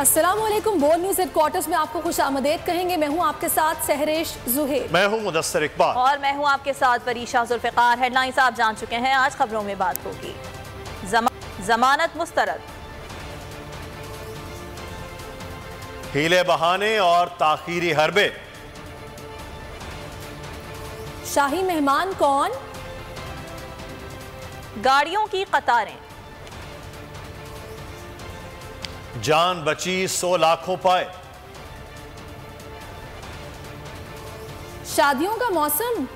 अस्सलामुअलैकुम। बोल news headquarters में आपको खुश आमदेद कहेंगे। मैं हूं आपके साथ सहरेश जुहेर। मैं हूं मुदस्सिर इकबाल और मैं हूं आपके साथ वरीशा जुल्फिकार। हेडलाइंस आप जान चुके हैं, आज खबरों में बात होगी। जमानत मुस्तरद, हीले बहाने और ताखीरी हरबे, शाही मेहमान कौन, गाड़ियों की कतारें, जान बची 100 लाखों पाए, शादियों का मौसम।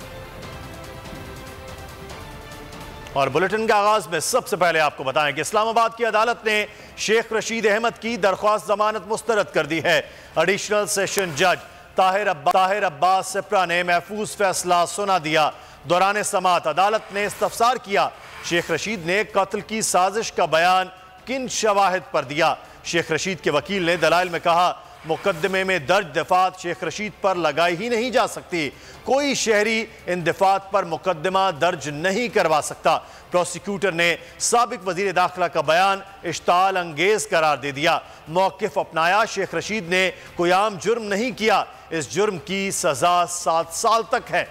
और बुलेटिन के आगाज में सबसे पहले आपको बताएं कि इस्लामाबाद की अदालत ने शेख रशीद अहमद की दरख्वास्त जमानत मुस्तरद कर दी है। एडिशनल सेशन जज ताहिर अब्बास सिप्रा ने महफूज फैसला सुना दिया। दौरान समाअत अदालत ने इस्तफसार किया, शेख रशीद ने कत्ल की साजिश का बयान किन शवाहिद पर दिया। शेख रशीद के वकील ने दलाइल में कहा, मुकदमे में दर्ज दफात शेख रशीद पर लगाई ही नहीं जा सकती। कोई शहरी इन दफात पर मुकदमा दर्ज नहीं करवा सकता। प्रोसिक्यूटर ने साबिक वजीर दाखिला का बयान इश्ताल अंगेज करार दे दिया। मौक़िफ़ अपनाया, शेख रशीद ने कोई आम जुर्म नहीं किया, इस जुर्म की सजा 7 साल तक है।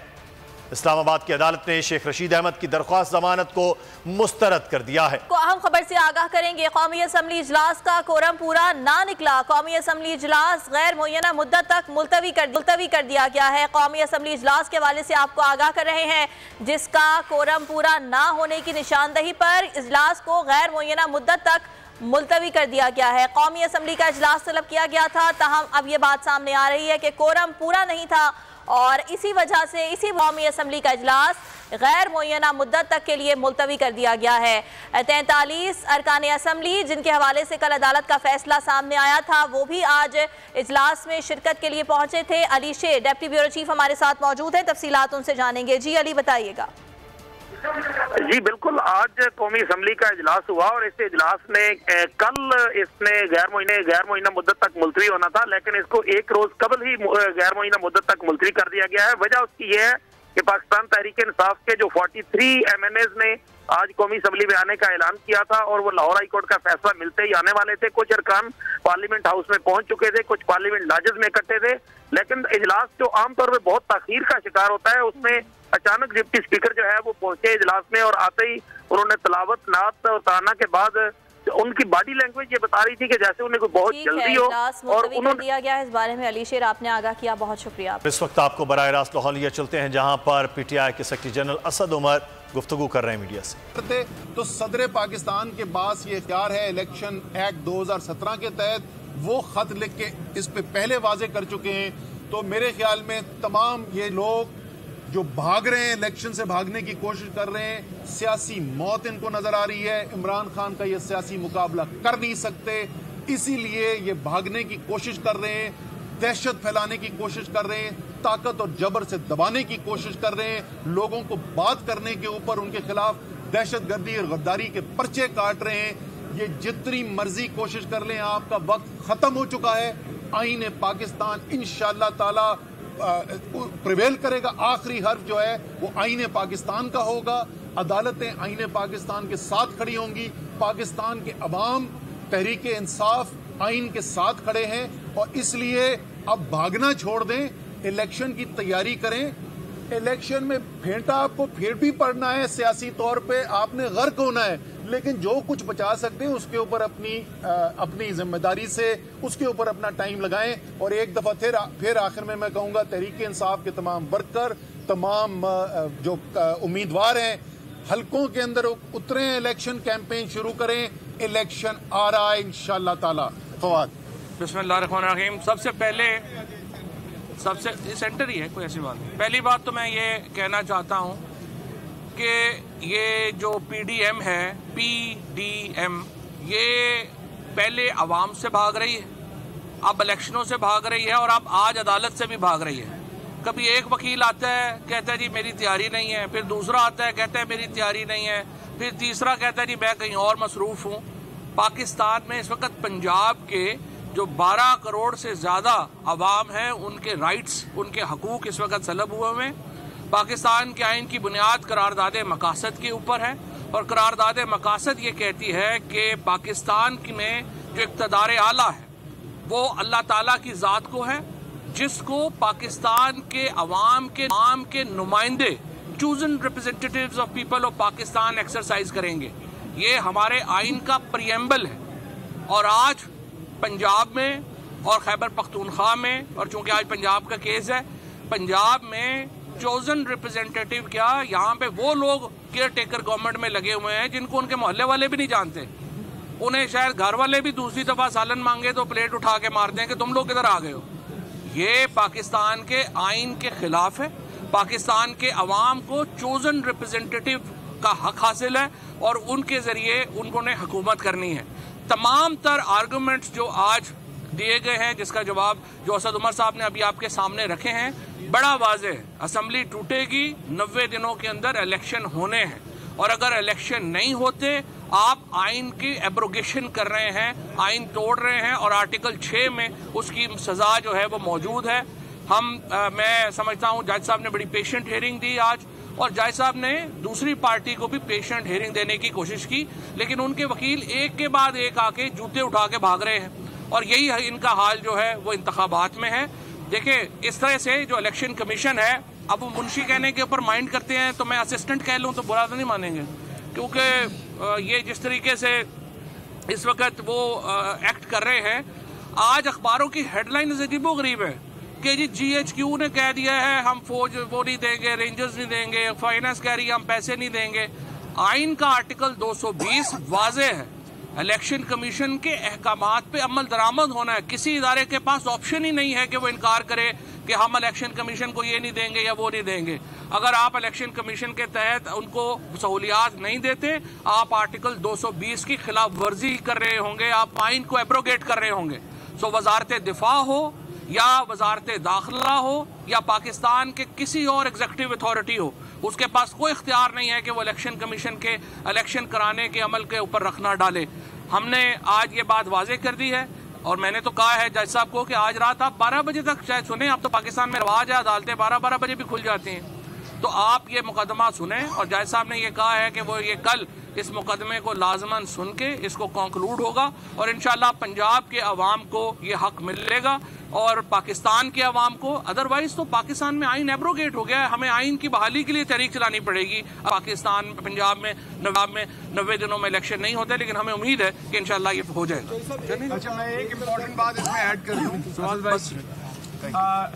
इस्लामाबाद की अदालत ने शेख रशीद अहमद की दरख्वास्त जमानत को मुस्तरद कर दिया है। अहम खबर से आगाह करेंगे। कौमी असम्बली इजलास का कोरम पूरा ना निकला। कौमी असम्बली इजलास गैर मुय्यना मुद्दत तक मुलतवी कर दिया गया है। कौमी असम्बली इजलास के हवाले से आपको आगाह कर रहे हैं, जिसका कोरम पूरा ना होने की निशानदही पर इजलास को गैर मुय्यना मुद्दत तक मुलतवी कर दिया गया है। कौमी असम्बली का इजलास तलब किया गया था, ताहम अब यह बात सामने आ रही है कि कोरम पूरा नहीं था और इसी वजह से इसी कौमी असम्बली का इजलास गैर मुय्यना मुद्दत तक के लिए मुलतवी कर दिया गया है। 43 अरकान असम्बली जिनके हवाले से कल अदालत का फैसला सामने आया था, वो भी आज इजलास में शिरकत के लिए पहुंचे थे। अली शेर डिप्टी ब्यूरो चीफ हमारे साथ मौजूद है, तफसीलात उनसे जानेंगे। जी अली, बताइएगा। जी बिल्कुल, आज कौमी असम्बली का इजलास हुआ और इस इजलास ने कल इसने गैर मुय्यना मुद्दत तक मुलतवी होना था, लेकिन इसको एक रोज कबल ही गैर मुय्यना मुद्दत तक मुलतवी कर दिया गया है। वजह उसकी यह है कि पाकिस्तान तहरीक इंसाफ के जो 43 MNAs ने आज कौमी असम्बली में आने का ऐलान किया था और वो लाहौर हाई कोर्ट का फैसला मिलते ही आने वाले थे। कुछ अरकान पार्लियामेंट हाउस में पहुंच चुके थे, कुछ पार्लियामेंट लॉजेस में इकट्ठे थे, लेकिन इजलास जो आमतौर पर बहुत ताखीर का शिकार होता है, उसमें अचानक डिप्टी स्पीकर जो है वो पहुंचे इजलास में और आते ही उन्होंने तलावत नात और ताना के बाद उनकी बॉडी लैंग्वेज ये बता रही थी कि जैसे उन्हें कोई बहुत जल्दी हो और उन्होंने दिया गया है। इस बारे में अली शेर आपने आगाह किया, बहुत शुक्रिया। इस वक्त आपको बराह रास्त लाहौर चलते हैं, जहां पर PTI के सेक्रेटरी जनरल असद उमर गुफ्तगू कर रहे हैं मीडिया से। तो सदर पाकिस्तान के पास ये इख्तियार है, इलेक्शन एक्ट 2017 के तहत वो खत लिख के इस पे पहले वाजे कर चुके हैं। तो मेरे ख्याल में तमाम ये लोग जो भाग रहे हैं, इलेक्शन से भागने की कोशिश कर रहे हैं, सियासी मौत इनको नजर आ रही है। इमरान खान का ये सियासी मुकाबला कर नहीं सकते, इसीलिए ये भागने की कोशिश कर रहे हैं, दहशत फैलाने की कोशिश कर रहे हैं, ताकत और जबर से दबाने की कोशिश कर रहे हैं, लोगों को बात करने के ऊपर उनके खिलाफ दहशतगर्दी और गद्दारी के पर्चे काट रहे हैं। ये जितनी मर्जी कोशिश कर लें, आपका वक्त खत्म हो चुका है। आईन पाकिस्तान इंशाअल्लाह ताला प्रिवेल करेगा। आखिरी हर्फ जो है वो आईन पाकिस्तान का होगा। अदालतें आईन पाकिस्तान के साथ खड़ी होंगी। पाकिस्तान के अवाम तहरीक इंसाफ आईन के साथ खड़े हैं और इसलिए अब भागना छोड़ दें, इलेक्शन की तैयारी करें। इलेक्शन में फेंटा आपको फिर भी पड़ना है, सियासी तौर पे आपने गर्क होना है, लेकिन जो कुछ बचा सकते हैं उसके ऊपर अपनी जिम्मेदारी से उसके ऊपर अपना टाइम लगाएं। और एक दफा फिर आखिर में मैं कहूंगा, तहरीक इंसाफ के तमाम वर्कर, तमाम जो उम्मीदवार हैं, हलकों के अंदर उतरे, इलेक्शन कैंपेन शुरू करें। इलेक्शन आ रहा है इंशाअल्लाह ताला। फवाद। बिस्मिल्लाहिर्रहमानिर्रहीम। सबसे सेंटर ही है, कोई ऐसी बात नहीं। पहली बात तो मैं ये कहना चाहता हूँ कि ये जो PDM है, PDM, ये पहले अवाम से भाग रही है, अब इलेक्शनों से भाग रही है और अब आज अदालत से भी भाग रही है। कभी एक वकील आता है, कहता है जी मेरी तैयारी नहीं है, फिर दूसरा आता है, कहता है मेरी तैयारी नहीं है, फिर तीसरा कहता है जी मैं कहीं और मसरूफ हूँ। पाकिस्तान में इस वक्त पंजाब के जो 12 करोड़ से ज्यादा अवाम हैं, उनके राइट्स, उनके हकूक इस वक्त सलब हुए हैं। पाकिस्तान के आइन की बुनियाद करारदाद मकासद के ऊपर है और करारदाद मकासद ये कहती है कि पाकिस्तान में जो इक़्तिदार आला है वो अल्लाह ताला की ज़ात को है, जिसको पाकिस्तान के आवाम के नुमाइंदे chosen representatives of people of Pakistan exercise करेंगे। ये हमारे आइन का प्रियम्बल है। और आज पंजाब में और खैबर पख्तूनख्वा में, और चूंकि आज पंजाब का केस है, पंजाब में चोजन रिप्रेजेंटेटिव क्या, यहाँ पे वो लोग केयर टेकर गवर्नमेंट में लगे हुए हैं जिनको उनके मोहल्ले वाले भी नहीं जानते। उन्हें शायद घर वाले भी दूसरी दफा सालन मांगे तो प्लेट उठा के मारते हैं कि तुम लोग किधर आ गए हो। ये पाकिस्तान के आइन के खिलाफ है। पाकिस्तान के अवाम को चोजन रिप्रेजेंटेटिव का हक हासिल है और उनके जरिए उन्होंने हुकूमत करनी है। तमाम तर आर्गूमेंट्स जो आज दिए गए हैं, जिसका जवाब जो असद उमर साहब ने अभी आपके सामने रखे हैं, बड़ा वाज़ेह है। असम्बली टूटेगी, 90 दिनों के अंदर इलेक्शन होने हैं, और अगर इलेक्शन नहीं होते आप आइन की एब्रोगेशन कर रहे हैं, आइन तोड़ रहे हैं, और आर्टिकल 6 में उसकी सजा जो है वो मौजूद है। मैं समझता हूँ जज साहब ने बड़ी पेशेंट हियरिंग दी आज, और जज साहब ने दूसरी पार्टी को भी पेशेंट हियरिंग देने की कोशिश की, लेकिन उनके वकील एक के बाद एक आके जूते उठा के भाग रहे हैं, और यही इनका हाल जो है वो इंतखाबात में है। देखिए, इस तरह से जो इलेक्शन कमीशन है, अब वो मुंशी कहने के ऊपर माइंड करते हैं तो मैं असिस्टेंट कह लूँ तो बुरा तो नहीं मानेंगे, क्योंकि ये जिस तरीके से इस वक्त वो एक्ट कर रहे हैं। आज अखबारों की हेडलाइन अजीबोगरीब है कि जी GHQ ने कह दिया है हम फौज वो नहीं देंगे, रेंजर्स नहीं देंगे, फाइनेंस कह रही है हम पैसे नहीं देंगे। आइन का आर्टिकल 220 वाज़ेह है, इलेक्शन कमीशन के अहकामात पे अमल दरामद होना है। किसी इदारे के पास ऑप्शन ही नहीं है कि वो इनकार करे कि हम इलेक्शन कमीशन को ये नहीं देंगे या वो नहीं देंगे। अगर आप इलेक्शन कमीशन के तहत उनको सहूलियात नहीं देते, आप आर्टिकल 220 की खिलाफ वर्जी कर रहे होंगे, आप आइन को एब्रोगेट कर रहे होंगे। सो वजारत दिफा हो या वजारत दाखिला हो या पाकिस्तान के किसी और एग्जीक्यूटिव अथॉरिटी हो, उसके पास कोई इख्तियार नहीं है कि वो इलेक्शन कमीशन के इलेक्शन कराने के अमल के ऊपर रखना डाले। हमने आज ये बात वाज़ेह कर दी है, और मैंने तो कहा है जज साहब को कि आज रात आप 12 बजे तक शायद सुने। अब तो पाकिस्तान में रवाज है, अदालतें 12-12 बजे भी खुल जाती हैं, तो आप ये मुकदमा सुने। और जज साहब ने ये कहा है कि वो ये कल इस मुकदमे को लाजमन सुन के इसको कंक्लूड होगा, और इंशाल्लाह पंजाब के अवाम को ये हक मिलेगा और पाकिस्तान के अवाम को। अदरवाइज तो पाकिस्तान में आइन एब्रोगेट हो गया है, हमें आइन की बहाली के लिए तहरीक चलानी पड़ेगी। पाकिस्तान पंजाब में 90 दिनों में इलेक्शन नहीं होते, लेकिन हमें उम्मीद है कि इंशाल्लाह ये हो जाएगा। अच्छा, मैं एक इम्पोर्टेंट बात इसमें ऐड कर दूं।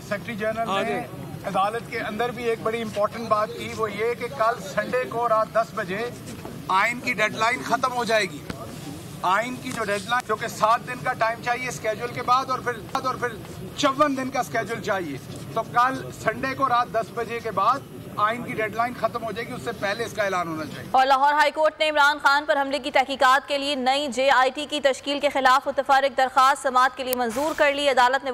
सेक्रेटरी जनरल ने अदालत के अंदर भी एक बड़ी इम्पोर्टेंट बात की, वो ये कि कल संडे को रात 10 बजे आइन की डेडलाइन खत्म हो जाएगी। आइन की जो डेडलाइन, जो कि 7 दिन का टाइम चाहिए स्केड्यूल के बाद, और फिर 54 दिन का स्केड्यूल चाहिए, तो कल संडे को रात 10 बजे के बाद आइन की डेडलाइन खत्म हो जाएगी, उससे पहले इसका ऐलान होना चाहिए। और लाहौर हाई कोर्ट ने इमरान खान पर हमले की तहकीकात के लिए नई JIT की तश्कील के खिलाफ मुतफर्रिक दरख्वास्त समाअत के लिए मंजूर कर ली। अदालत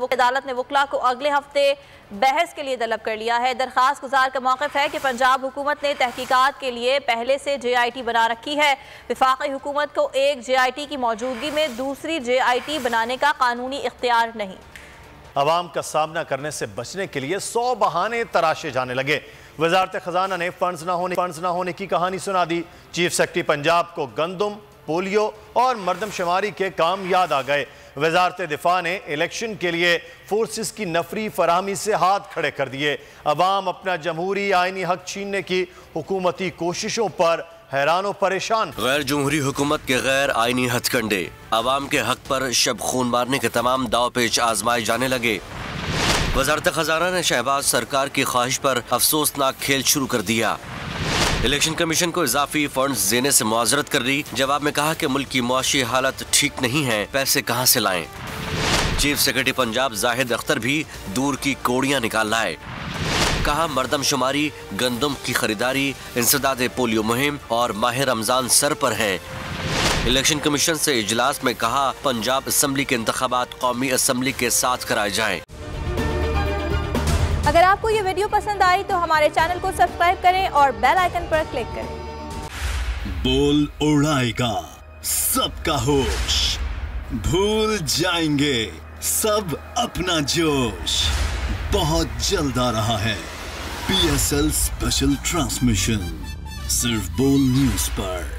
ने वकला को अगले हफ्ते बहस के लिए तलब कर लिया है। दरख्वास्त गुजार का मौक़िफ़ है कि पंजाब हुकूमत ने तहकीकात के लिए पहले से JIT बना रखी है। वफाकी हुकूमत को एक JIT की मौजूदगी में दूसरी JIT बनाने का कानूनी इख्तियार नहीं। अवाम का सामना करने से बचने के लिए 100 बहाने तराशे जाने लगे। वजारत खजाना ने फंड्स ना होने की कहानी सुना दी। चीफ सेक्रेटरी पंजाब को गंदम, पोलियो और मरदमशुमारी के काम याद आ गए। वजारत दिफा ने इलेक्शन के लिए फोर्सेस की नफरी फराहमी से हाथ खड़े कर दिए। अवाम अपना जमहूरी आइनी हक छीनने की हुकूमती कोशिशों पर हैरान और परेशान। गैर जमहूरी हुकूमत के गैर आइनी हथकंडे, अवाम के हक पर शब खून मारने के तमाम दाव पेच आजमाए जाने लगे। वजारत खजाना ने शहबाज सरकार की ख्वाहिश पर अफसोसनाक खेल शुरू कर दिया। इलेक्शन कमीशन को इजाफी फंड्स देने से मुआजरत कर दी। जवाब में कहा कि मुल्क की मुआशी हालत ठीक नहीं है, पैसे कहाँ से लाएं। चीफ सेक्रेटरी पंजाब जाहिद अख्तर भी दूर की कोड़ियां निकाल लाए। कहा मरदमशुमारी, गंदम की खरीदारी, इंसदाद पोलियो मुहिम और माह रमजान सर पर है। इलेक्शन कमीशन से इजलास में कहा पंजाब असम्बली के इंतखाबात कौमी असम्बली के साथ कराए जाएं। अगर आपको ये वीडियो पसंद आई तो हमारे चैनल को सब्सक्राइब करें और बेल आइकन पर क्लिक करें। बोल उड़ाएगा सबका होश, भूल जाएंगे सब अपना जोश। बहुत जल्द आ रहा है PSL स्पेशल ट्रांसमिशन, सिर्फ बोल न्यूज पर।